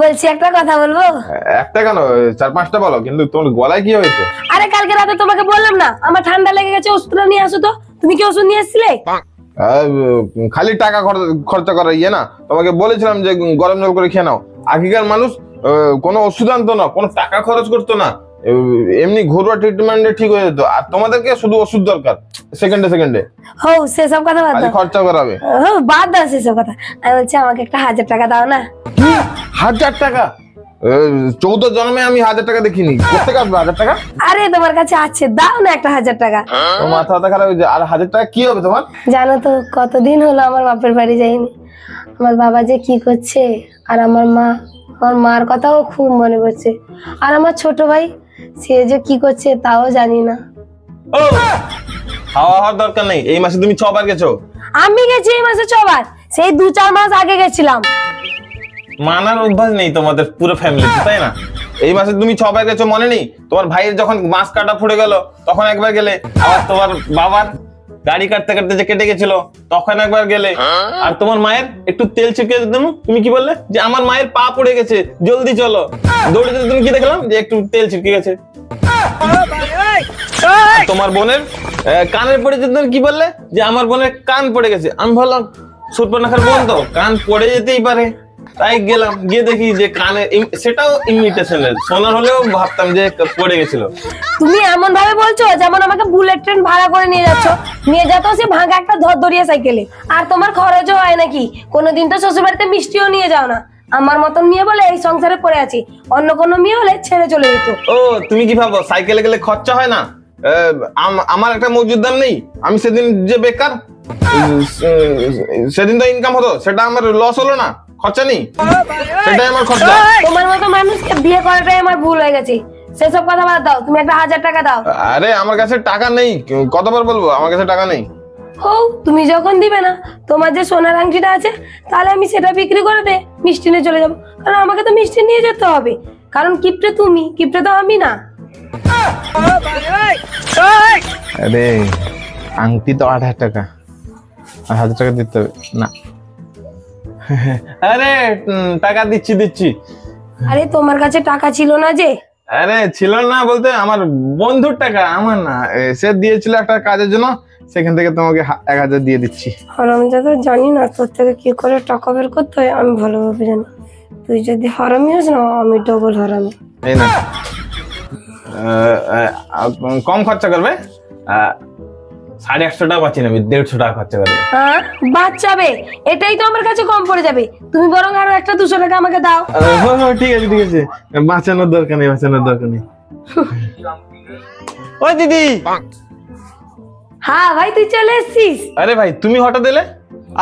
বলছি একটা কথা বলবো। একটা কেন, 4-5টা বলো, কিন্তু তোমার গলায় কি হয়েছে? আরে কালকে রাতে তোমাকে বললাম না আমার ঠান্ডা লেগে গেছে, ওষুধটা নিয়ে আসো তো। তুমি কি ওষুধ নিয়ে এসেছিলে? খালি টাকা খরচা করা ইয়ে না, তোমাকে বলেছিলাম যে গরম জল করে খেয়ে নাও। আগেকার মানুষ কোনো ওষুধ আনতো না, কোনো টাকা খরচ করতো না, এমনি ঘরোয়া ট্রিটমেন্টে ঠিক হয়ে যেত। আর তোমাদেরকে শুধু ওষুধ দরকার, সেকেন্ডে হো সেসব কথা বাদ দাও, খরচা করাবে। বাদ দাও সেসব কথা। আমি বলছি আমাকে একটা 1000 টাকা দাও না। 1000 টাকা? 14 জন্মে আমি 1000 টাকা দেখিনি, কোথেকে আসবে 1000 টাকা? আরে তোমার কাছে আছে, দাও না একটা 1000 টাকা। মাথা খারাপ হয়েছে। আর 1000 টাকা কি হবে তোমার? জানো তো কতদিন হলো আমার বাপের বাড়ি যাইনি। আমার বাবা যে কি করছে, আর আমার মার কথাও খুব মনে পড়ছে। আর আমার ছোট ভাই, সে যে কি করছে তাও জানি না। ও হওয়ার দরকার নেই, এই মাসে তুমি 6 বার গেছো। আমি গেছি এই মাসে 6 বার, সেই 2-4 মাস আগে গেছিলাম। মানার অভ্যাস নেই তোমাদের পুরো ফ্যামিলিতে, তাই না? এই মাসে তুমি 6 বার গেছো, মনে নেই? তোমার ভাইয়ের যখন মাছ কাটা ফুটে গেল তখন একবার গেলে, আবার তোমার বাবার গাড়ি কাটতে কাটতে যে কেটে গেছিল তখন একবার গেলে, আর তোমার মায়ের একটু তেল ছিটিয়ে দিতাম, তুমি কি বললে যে আমার মায়ের পা পড়ে গেছে জলদি চলো, দৌড়ে যেতে তুমি কি দেখলাম যে একটু তেল ছিটকে গেছে। তোমার বোনের কানের পড়ে যেতে কি বললে যে আমার বোনের কান পড়ে গেছে। আমি বললাম সুর্পনাখার বোন তো কান পড়ে যেতেই পারে, তাই গেলাম, গিয়ে দেখি যে কানে, সেটাও ইমিটেশনের, সোনার হলেও ভাবতাম যে পড়ে গেছিল। তুমি এমন ভাবে বলছো যেমন আমাকে বুলেট ট্রেন ভাড়া করে নিয়ে যাচ্ছ, নিয়ে যেত সে ভাঙা একটা ধরধরিয়া সাইকেলে। আর তোমার খরচও হয় নাকি? কোনোদিন তো শ্বশুর বাড়িতে মিষ্টিও নিয়ে যাও না। আমার মতন মেয়ে বলে এই সংসারে পড়ে আছি, অন্য কোনো মেয়ে হলে ছেড়ে চলে যেত। ও তুমি কি ভাবো সাইকেলে গেলে খরচা হয় না? আমার একটা মজুর দাম নেই? আমি সেদিন যে বেকার, সেদিন তো ইনকাম হতো, সেটা আমার লস হলো না? খরচা নেই, সেটাই আমার খরচা। তোমার মতো মানুষকে বিয়ে করাটাই আমার ভুল হয়ে গেছে। সেসব কথা বাদ দাও, তুমি একটা 1000 টাকা দাও। আরে আমার কাছে টাকা নেই, কতবার বলবো আমার কাছে টাকা নেই? ও তুমি যখন দিবে না, তোমার যে সোনার আংটিটা আছে, তাহলে আমি সেটা বিক্রি করে দে মিষ্টি নিয়ে চলে যাবো। কারণ আমাকে তো মিষ্টি নিয়ে যেতে হবে, কারণ কিপটে তুমি, কিপটে তো আমি না। আরে আংটি তো 8000 টাকা, 1000 টাকা দিতে হবে না? আরে টাকা দিচ্ছি। আরে তোমার কাছে টাকা ছিল না যে? আরে ছিল না বলতে আমার বন্ধুর টাকা, আমার না, সে দিয়েছিল একটা কাজের জন্য, সেখান থেকে তোমাকে 1000 দিয়ে দিচ্ছি। হারামজাদা, জানি না তোর থেকে কি করে টাকা বের করতে হয়, আমি ভালোভাবে জানি। তুই যদি হারামি হোস না, আমি ডবল হারামি। এই না, কম খরচা করবে, 850 টাকা পাচ্ছি না, 150 টাকা খরচা করবে। হ্যাঁ বাচ্চাবে, এটাই তো আমার কাছে কম পড়ে যাবে। তুমি বরং আরো একটা 200 টাকা আমাকে দাও। ঠিক আছে, বাঁচানোর দরকার নেই। ওই দিদি। হ্যাঁ ভাই, তুই চলে এসছিস? আরে ভাই তুমি হঠাৎ এলে?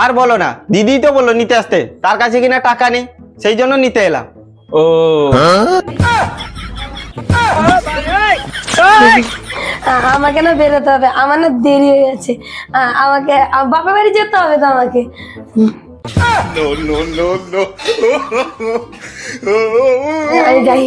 আর বলো না, দিদি তো বললো নিতে আসতে, তার কাছে কিনা টাকা নেই, সেই জন্য নিতে এলাম। ও আমাকে না বেরোতে হবে, আমার না দেরি হয়ে যাচ্ছে। আমাকে বাপের বাড়ি যেতে হবে তো আমাকে। আমি যাই।